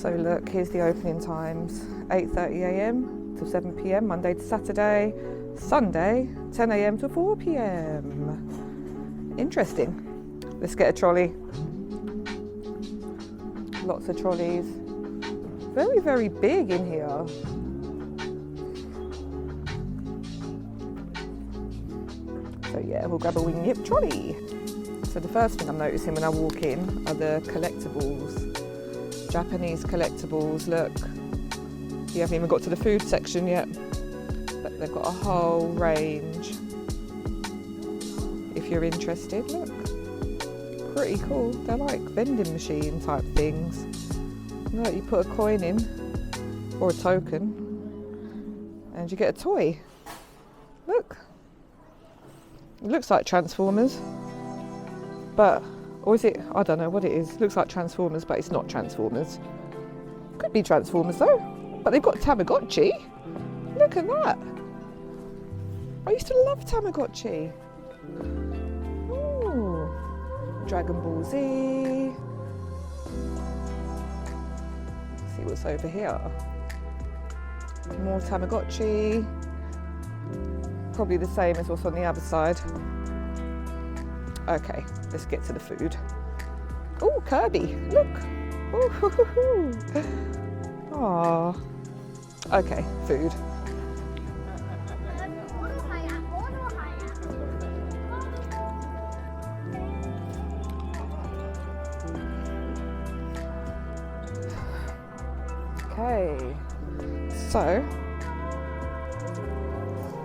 So look, here's the opening times. 8:30 a.m. to 7 p.m, Monday to Saturday. Sunday, 10 a.m. to 4 p.m. Interesting. Let's get a trolley. Lots of trolleys. Very, very big in here. So yeah, we'll grab a wing yip trolley. So the first thing I'm noticing when I walk in are the collectibles. Japanese collectibles, look. You haven't even got to the food section yet, but they've got a whole range. If you're interested, look. Pretty cool. They're like vending machine type things. Look, you put a coin in, or a token, and you get a toy. Look. It looks like Transformers, but, or is it, I don't know what it is. It looks like Transformers, but it's not Transformers. Could be Transformers though, but they've got Tamagotchi. Look at that. I used to love Tamagotchi. Ooh. Dragon Ball Z. Let's see what's over here. More Tamagotchi. Probably the same as what's on the other side. Okay, let's get to the food. Oh, Kirby, look. Oh. Okay, food. Okay, so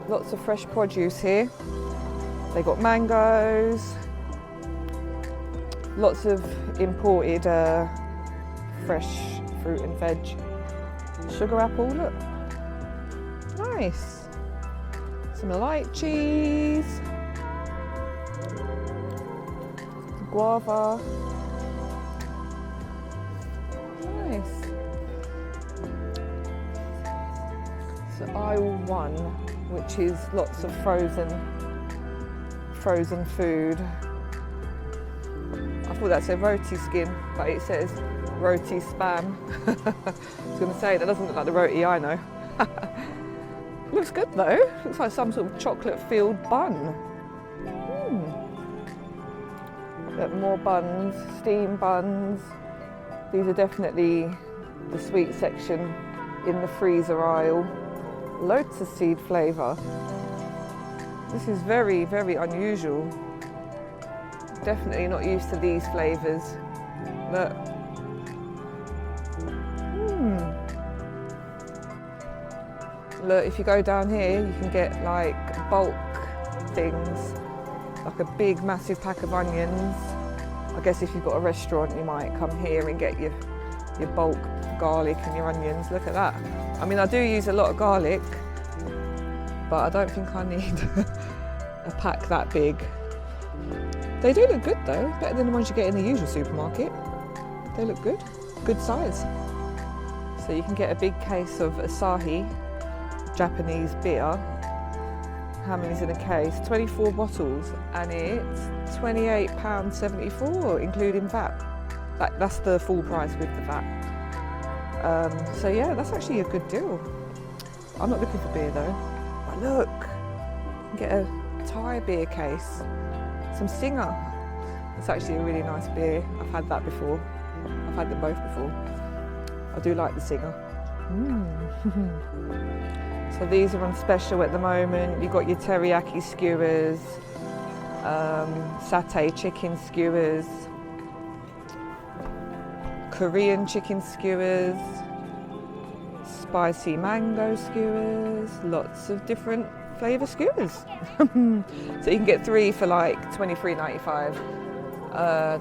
lots of fresh produce here. They got mangoes, lots of imported fresh fruit and veg. Sugar apple, look, nice. Some light cheese, guava, nice. So aisle 1, which is lots of frozen food. I thought that said roti skin, but it says roti spam. I was going to say, that doesn't look like the roti I know. Looks good though. Looks like some sort of chocolate-filled bun. Look, more buns, steam buns. These are definitely the sweet section in the freezer aisle. Lotus seed flavour. This is very, very unusual. Definitely not used to these flavours. Look. Look, if you go down here, you can get like bulk things, like a big, massive pack of onions. I guess if you've got a restaurant, you might come here and get your bulk garlic and your onions. Look at that. I mean, I do use a lot of garlic, but I don't think I need a pack that big. They do look good though, better than the ones you get in the usual supermarket. They look good, good size. So you can get a big case of Asahi, Japanese beer. How many's in a case? 24 bottles, and it's £28.74, including VAT. That's the full price with the VAT. So yeah, that's actually a good deal. I'm not looking for beer though. But look, you can get a Thai beer case, some Singer. It's actually a really nice beer. I've had that before. I've had them both before. I do like the Singer. So these are on special at the moment. You've got your teriyaki skewers, satay chicken skewers, Korean chicken skewers, spicy mango skewers, lots of different flavour skewers. So you can get 3 for like £23.95.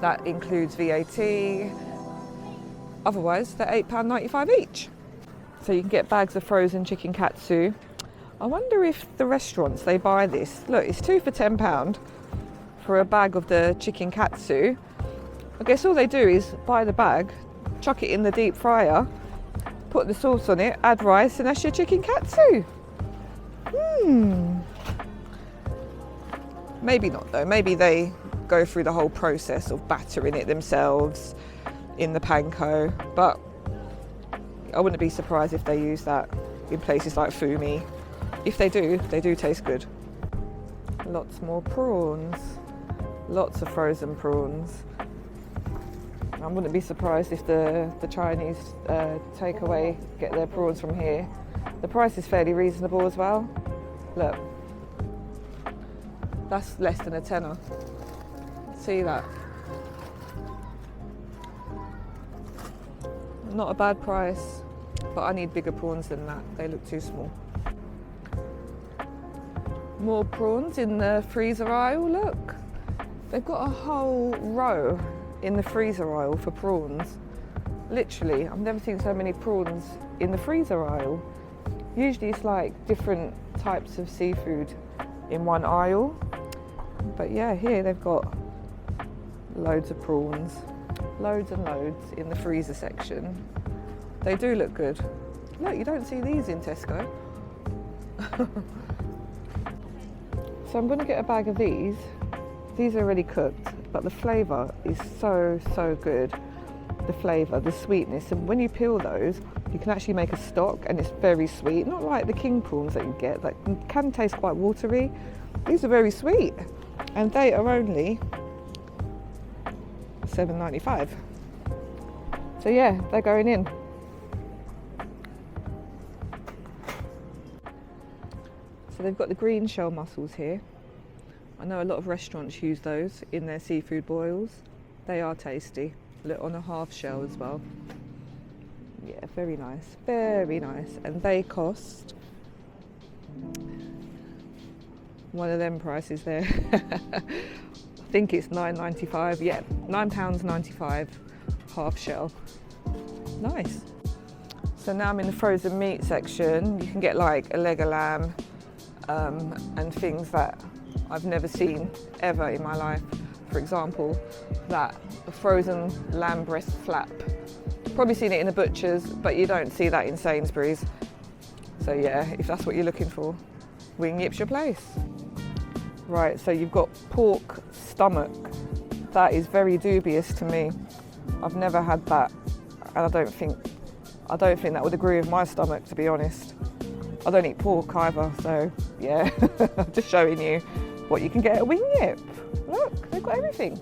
That includes VAT. Otherwise, they're £8.95 each. So you can get bags of frozen chicken katsu. I wonder if the restaurants, they buy this. Look, it's 2 for £10 for a bag of the chicken katsu. I guess all they do is buy the bag, chuck it in the deep fryer, put the sauce on it, add rice, and that's your chicken katsu. Maybe not though. Maybe they go through the whole process of battering it themselves in the panko. But I wouldn't be surprised if they use that in places like Fumi. If they do taste good. Lots more prawns. Lots of frozen prawns. I wouldn't be surprised if the Chinese takeaway get their prawns from here. The price is fairly reasonable as well. Look, that's less than a tenner. See that? Not a bad price, but I need bigger prawns than that. They look too small. More prawns in the freezer aisle, look. They've got a whole row in the freezer aisle for prawns. Literally, I've never seen so many prawns in the freezer aisle. Usually it's like different types of seafood in one aisle. But yeah, here they've got loads of prawns. Loads and loads in the freezer section. They do look good. Look, you don't see these in Tesco. So I'm going to get a bag of these. These are already cooked, but the flavour is so good. The flavour, the sweetness, and when you peel those, you can actually make a stock, and it's very sweet. Not like the king prawns that you get that can taste quite watery. These are very sweet, and they are only $7.95. So yeah, they're going in. So they've got the green shell mussels here. I know a lot of restaurants use those in their seafood boils. They are tasty. Look, on a half shell as well. Yeah, very nice, very nice. And they cost one of them prices there. I think it's £9.95. Yeah, £9.95 half shell. Nice. So now I'm in the frozen meat section. You can get like a leg of lamb and things that I've never seen ever in my life. For example, that frozen lamb breast flap. Probably seen it in the butchers, but you don't see that in Sainsbury's. So yeah, if that's what you're looking for, Wing Yip's your place. Right, so you've got pork stomach. That is very dubious to me. I've never had that, and I don't think that would agree with my stomach, to be honest. I don't eat pork either, so yeah, just showing you what you can get at Wing Yip. Look, they've got everything.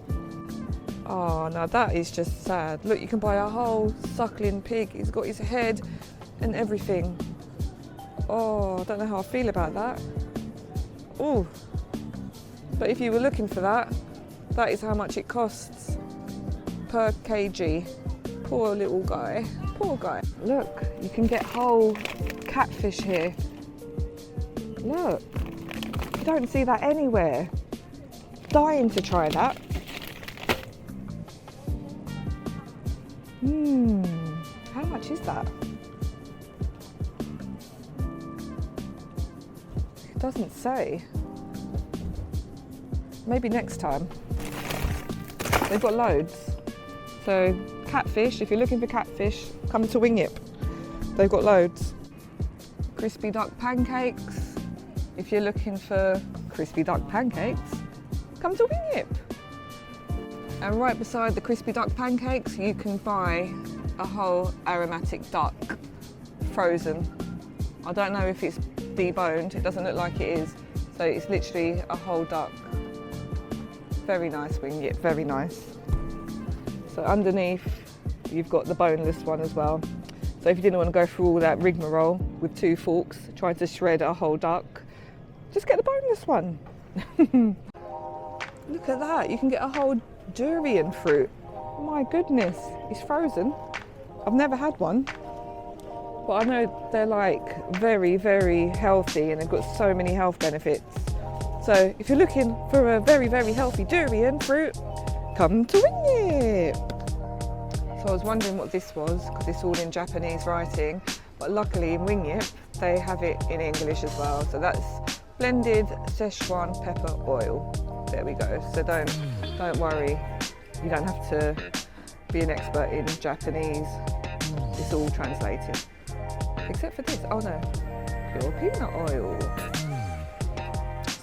Oh, now that is just sad. Look, you can buy a whole suckling pig. He's got his head and everything. Oh, I don't know how I feel about that. Oh, but if you were looking for that, that is how much it costs per kg. Poor little guy, poor guy. Look, you can get whole catfish here. Look, you don't see that anywhere. Dying to try that. How much is that? It doesn't say. Maybe next time. They've got loads. So catfish, if you're looking for catfish, come to Wing Yip. They've got loads. Crispy duck pancakes. If you're looking for crispy duck pancakes, come to Wing Yip. And right beside the crispy duck pancakes, you can buy a whole aromatic duck, frozen. I don't know if it's deboned, it doesn't look like it is. So it's literally a whole duck. Very nice Wing Yip, very nice. So underneath, you've got the boneless one as well. So if you didn't want to go through all that rigmarole with 2 forks, trying to shred a whole duck, just get the boneless one. Look at that, you can get a whole durian fruit. My goodness, it's frozen. I've never had one, but I know they're like very, very healthy and they've got so many health benefits. So if you're looking for a very, very healthy durian fruit, come to Wing Yip. So I was wondering what this was, because it's all in Japanese writing, but luckily in Wing Yip, they have it in English as well. So that's blended Szechuan pepper oil. There we go. So don't worry, you don't have to be an expert in Japanese. It's all translated. Except for this, oh no, pure peanut oil.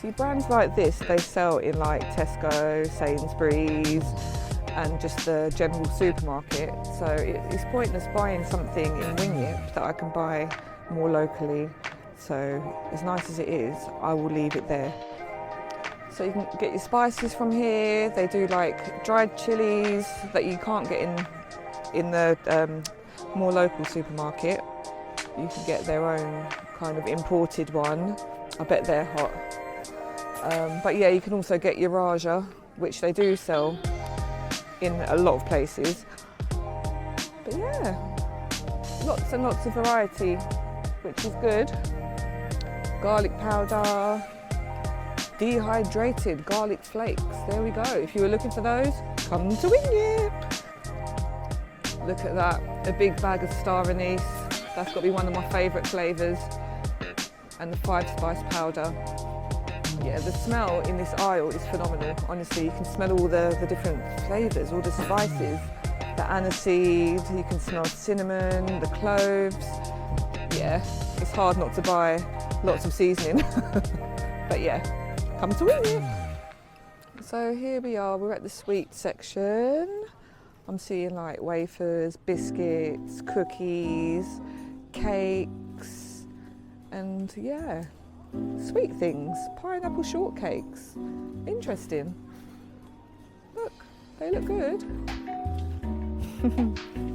See, brands like this, they sell in like Tesco, Sainsbury's, and just the general supermarket. So it's pointless buying something in Wingyip that I can buy more locally. So as nice as it is, I will leave it there. So you can get your spices from here. They do like dried chilies that you can't get in the more local supermarket. You can get their own kind of imported one. I bet they're hot. But yeah, you can also get your Raja, which they do sell in a lot of places. But yeah, lots and lots of variety, which is good. Garlic powder, dehydrated garlic flakes. There we go. If you were looking for those, come to Wingyip. Look at that, a big bag of star anise. That's got to be one of my favourite flavours. And the 5-spice powder. Yeah, the smell in this aisle is phenomenal. Honestly, you can smell all the different flavours, all the spices. The aniseed, you can smell cinnamon, the cloves. Yeah, it's hard not to buy lots of seasoning. But yeah, come to Wingyip. So here we are, we're at the sweet section. I'm seeing like wafers, biscuits, cookies, cakes, and yeah, sweet things, pineapple shortcakes. Interesting. Look, they look good.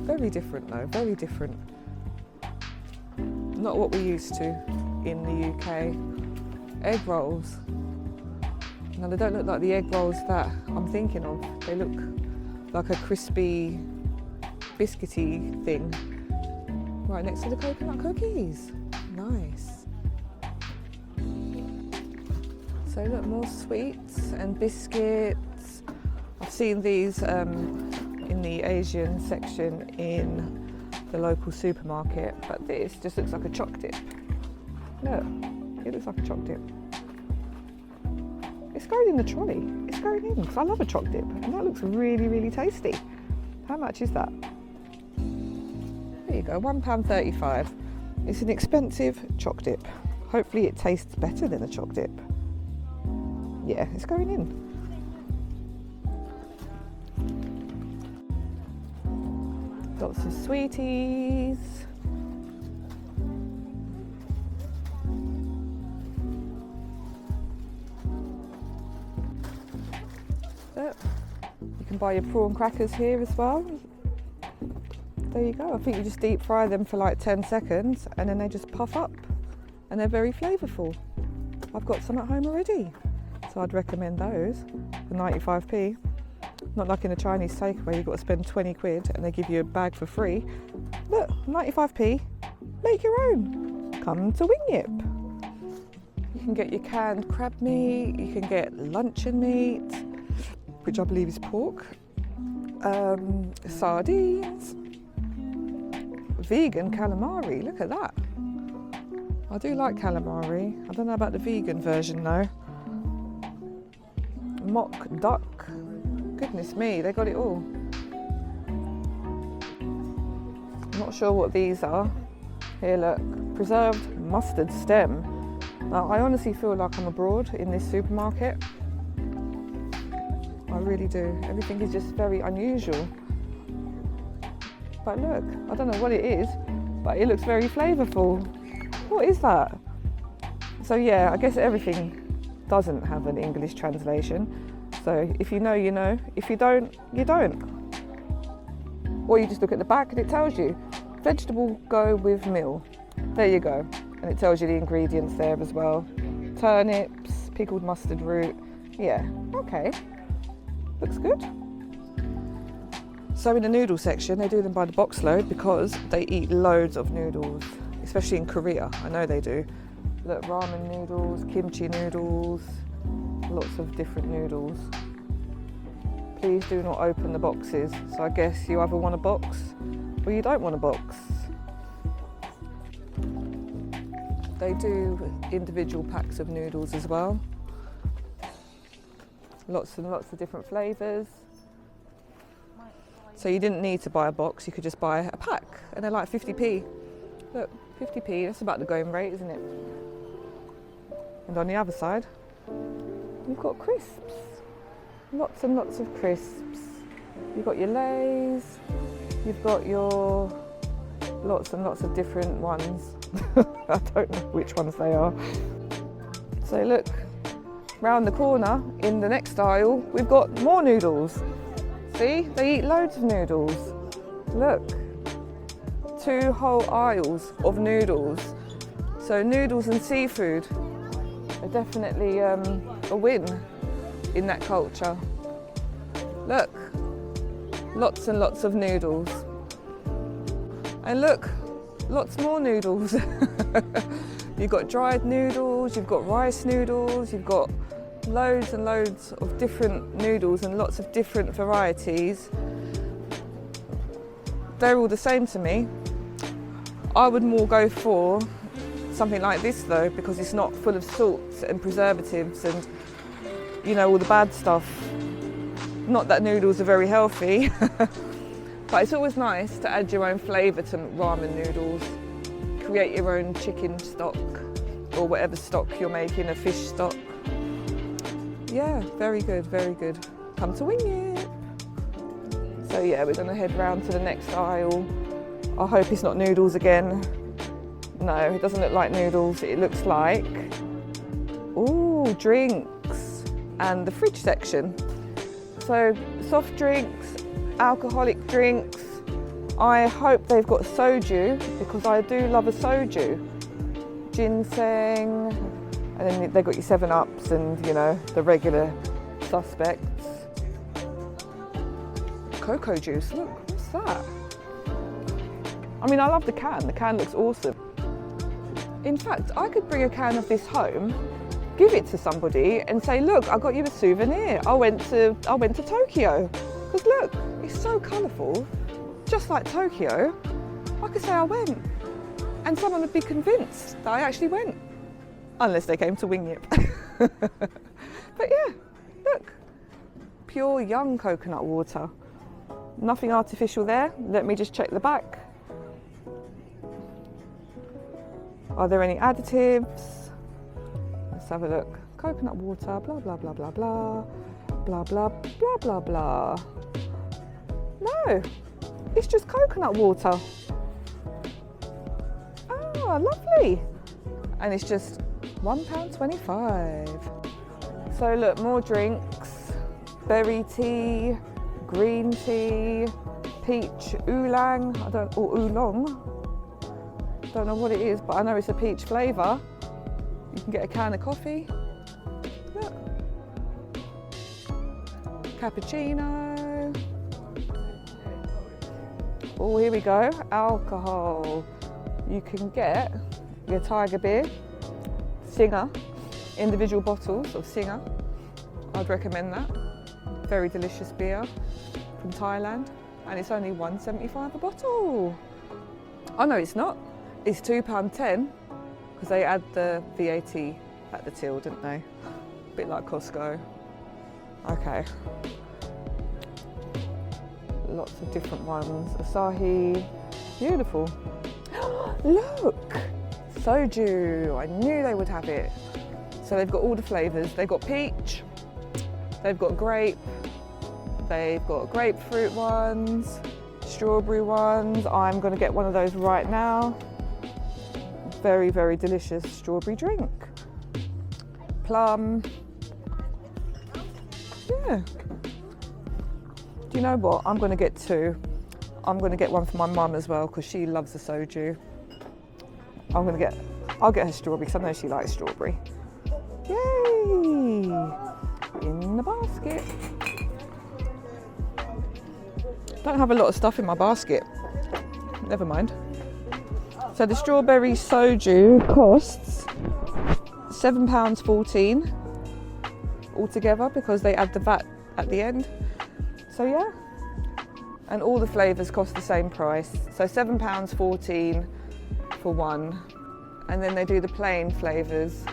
Very different though, very different. Not what we're used to in the UK. Egg rolls. Now they don't look like the egg rolls that I'm thinking of. They look like a crispy, biscuity thing. Right next to the coconut cookies. Nice. So look, more sweets and biscuits. I've seen these in the Asian section in the local supermarket, but this just looks like a choc dip. Look, it looks like a choc dip. It's going in the trolley. It's going in because I love a choc dip, and that looks really, really tasty. How much is that? There you go, £1.35. It's an expensive choc dip. Hopefully it tastes better than a choc dip. Yeah, it's going in. Lots of sweeties. So, you can buy your prawn crackers here as well. There you go. I think you just deep fry them for like 10 seconds and then they just puff up and they're very flavourful. I've got some at home already, so I'd recommend those for 95p. Not like in a Chinese takeaway, you've got to spend 20 quid and they give you a bag for free. Look, 95p, make your own. Come to Wingyip. You can get your canned crab meat, you can get luncheon meat, which I believe is pork, sardines, vegan calamari, look at that. I do like calamari, I don't know about the vegan version though. Mock duck. Goodness me, they got it all. I'm not sure what these are. Here, look, preserved mustard stem. Now, I honestly feel like I'm abroad in this supermarket. I really do. Everything is just very unusual. But look, I don't know what it is, but it looks very flavourful. What is that? So yeah, I guess everything doesn't have an English translation. So if you know, you know. If you don't, you don't. Or you just look at the back and it tells you, vegetable go with meal. There you go. And it tells you the ingredients there as well. Turnips, pickled mustard root. Yeah, okay. Looks good. So in the noodle section, they do them by the box load because they eat loads of noodles, especially in Korea. I know they do. Look, ramen noodles, kimchi noodles, lots of different noodles. Please do not open the boxes. So I guess you either want a box or you don't want a box. They do individual packs of noodles as well. Lots and lots of different flavours. So you didn't need to buy a box, you could just buy a pack and they're like 50p. Look, 50p, that's about the going rate, isn't it? And on the other side, you've got crisps. Lots and lots of crisps. You've got your Lays, you've got your lots and lots of different ones. I don't know which ones they are. So look, round the corner in the next aisle, we've got more noodles. See, they eat loads of noodles. Look, 2 whole aisles of noodles. So noodles and seafood are definitely a win in that culture. Look, lots and lots of noodles. And look, lots more noodles. You've got dried noodles, you've got rice noodles, you've got loads and loads of different noodles and lots of different varieties. They're all the same to me. I would more go for something like this though, because it's not full of salts and preservatives and, you know, all the bad stuff. Not that noodles are very healthy, but it's always nice to add your own flavour to ramen noodles. Create your own chicken stock or whatever stock you're making, a fish stock. Yeah, very good, very good. Come to Wing It. So yeah, we're gonna head round to the next aisle. I hope it's not noodles again. No, it doesn't look like noodles. It looks like, ooh, drinks and the fridge section. So soft drinks, alcoholic drinks. I hope they've got soju because I do love a soju. Ginseng, and then they've got your 7-Ups and, you know, the regular suspects. Cocoa juice, look, what's that? I mean, I love the can looks awesome. In fact, I could bring a can of this home, give it to somebody and say, look, I got you a souvenir. I went to Tokyo. Because look, it's so colourful, just like Tokyo. I could say I went and someone would be convinced that I actually went. Unless they came to Wing It. But yeah, look, pure young coconut water. Nothing artificial there. Let me just check the back. Are there any additives? Let's have a look. Coconut water, blah, blah, blah, blah, blah. Blah, blah, blah, blah, blah. No, it's just coconut water. Ah, lovely. And it's just £1.25. So look, more drinks. Berry tea, green tea, peach oolong, or oolong. Don't know what it is, but I know it's a peach flavour. You can get a can of coffee. Look. Cappuccino. Oh, here we go. Alcohol. You can get your Tiger beer, Singer, individual bottles of Singer. I'd recommend that. Very delicious beer from Thailand, and it's only £1.75 a bottle. Oh no, it's not. It's £2.10 because they add the VAT at the till, didn't they? A bit like Costco. Okay. Lots of different ones. Asahi, beautiful. Look, soju. I knew they would have it. So they've got all the flavours. They've got peach, they've got grape, they've got grapefruit ones, strawberry ones. I'm going to get one of those right now. Very, very delicious strawberry drink. Plum. Yeah. Do you know what? I'm going to get 2. I'm going to get one for my mum as well because she loves the soju. I'll get her strawberry because I know she likes strawberry. Yay! In the basket. Don't have a lot of stuff in my basket. Never mind. So the strawberry soju costs £7.14 altogether because they add the VAT at the end. So yeah, and all the flavours cost the same price. So £7.14 for one, and then they do the plain flavours.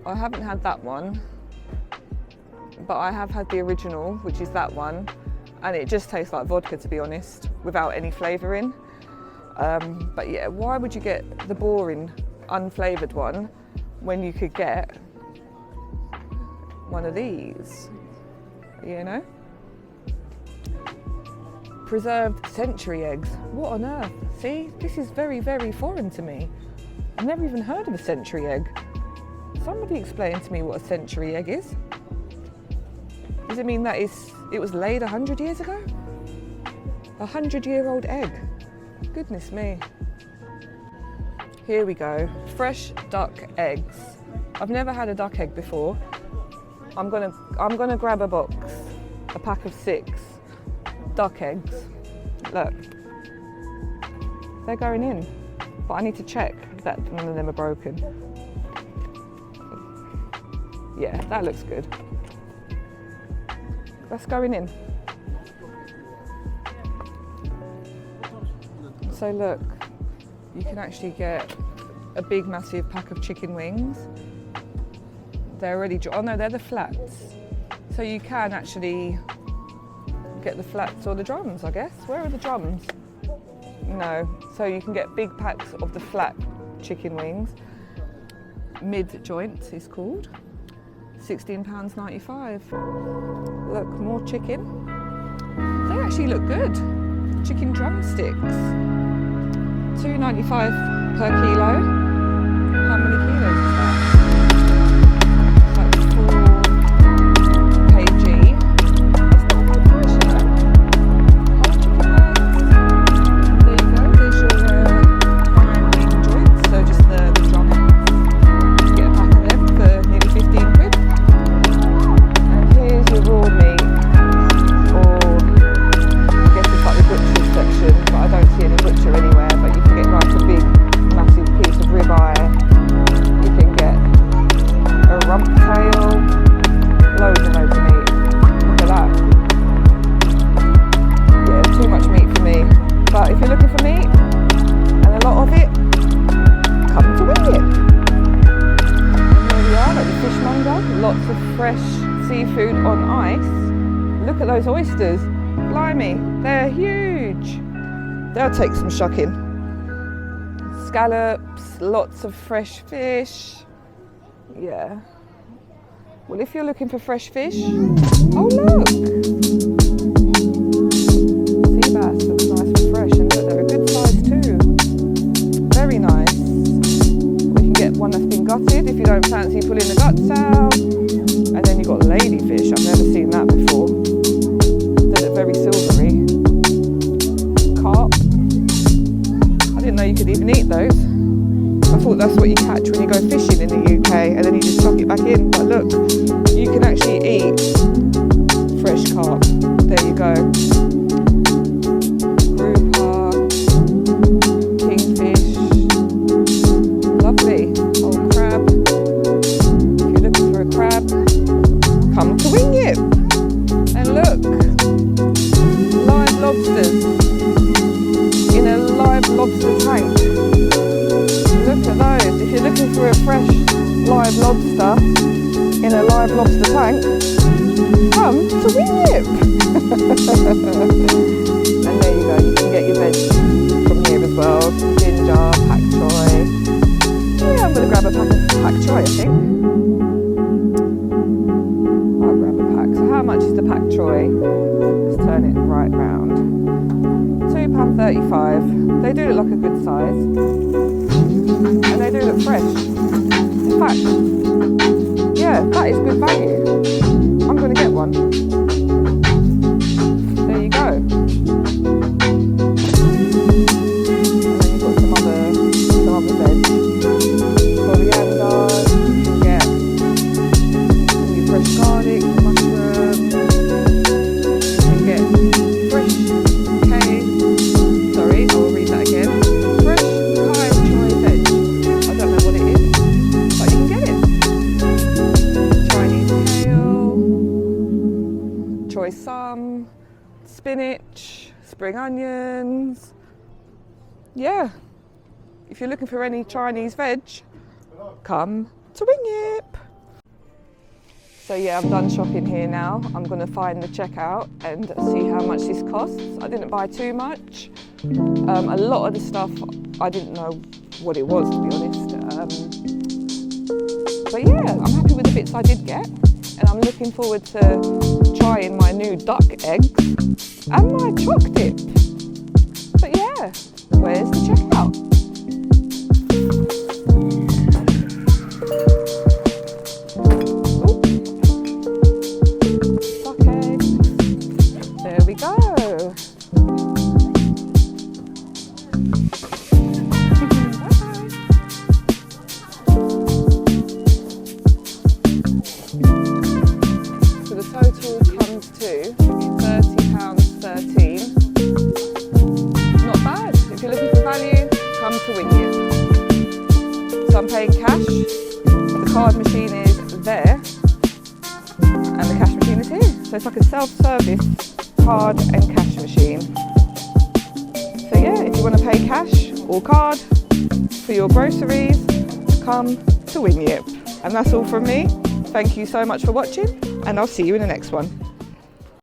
I haven't had that one, but I have had the original, which is that one, and it just tastes like vodka, to be honest, without any flavour in. But yeah, why would you get the boring, unflavoured one when you could get one of these, you know? Preserved century eggs. What on earth? See, this is very, very foreign to me. I've never even heard of a century egg. Somebody explain to me what a century egg is. Does it mean that it was laid 100 years ago? 100-year-old egg. Goodness me. Here we go. Fresh duck eggs. I've never had a duck egg before. I'm gonna grab a box, a pack of 6 duck eggs. Look, they're going in, but I need to check that none of them are broken. Yeah, that looks good. That's going in. So look, you can actually get a big massive pack of chicken wings. They're already, oh no, they're the flats. So you can actually get the flats or the drums, I guess. Where are the drums? No, so you can get big packs of the flat chicken wings. Mid joint is called. £16.95. Look, more chicken. They actually look good. Chicken drumsticks. £2.95 per kilo. How many kilos is that? Like 4 kg. That's not a bad price, you know. Whole chicken legs. There you go. There's your fine wing joints. So just the drumettes. You get a pack of them for nearly 15 quid. And here's your raw meat. Or I guess it's like the butcher's section, but I don't see any butcher anywhere. But you can get like a big, massive piece of ribeye. You can get a rump tail, loads and loads of meat. Look at that. Yeah, too much meat for me. But if you're looking for meat, and a lot of it, come to Wing It. And there we are at the fishmonger. Lots of fresh seafood on ice. Look at those oysters. Blimey, they're huge. They'll take some shucking. Scallops, lots of fresh fish. Yeah. Well, if you're looking for fresh fish, oh look! Sea bass looks nice and fresh, and look, they're a good size too. Very nice. We can get one that's been gutted if you don't fancy pulling the guts out. And then you've got ladyfish. I've never seen that before. They're very silvery. Carp. I didn't know you could even eat those. I thought that's what you catch when you go fishing in the UK, and then you just chuck it back in. But look, you can actually eat fresh carp. There you go. Grouper, kingfish, lovely. Oh, crab. If you're looking for a crab, come to Wing It. And look, live lobsters in a live lobster tank. Look at those. If you're looking for a fresh live lobster in a live lobster tank, come to Wing It. And there you go, you can get your veg from here as well. Some ginger, pak choy. Yeah, I'm going to grab a pack of pak choy, I think. I'll grab a pack. So how much is the pak choy? Let's turn it right round. £2.35. They do look like a good size. And they do look fresh. In fact, yeah, that is good value. I'm going to get one. There you go. And then you've got some other veg. Coriander, you can get your fresh garlic, mushroom. You can get fresh I'll read that again. Fresh Thai choy veg. I don't know what it is, but you can get it. Chinese kale, choy sum, spinach, spring onions. Yeah. If you're looking for any Chinese veg, come to Wing It. So yeah, I've done shopping here now. I'm going to find the checkout and see how much this costs. I didn't buy too much. A lot of the stuff, I didn't know what it was, to be honest. But yeah, I'm happy with the bits I did get. And I'm looking forward to trying my new duck eggs. and my chalk dip. But yeah, where's the checkout? Okay, there we go. So the total comes to £30.13. Not bad. If you're looking for value, come to Winyip. So I'm paying cash. The card machine is there, and the cash machine is here. So it's like a self-service card and cash machine. So yeah, if you want to pay cash or card for your groceries, come to Winyip. And that's all from me. Thank you so much for watching, and I'll see you in the next one.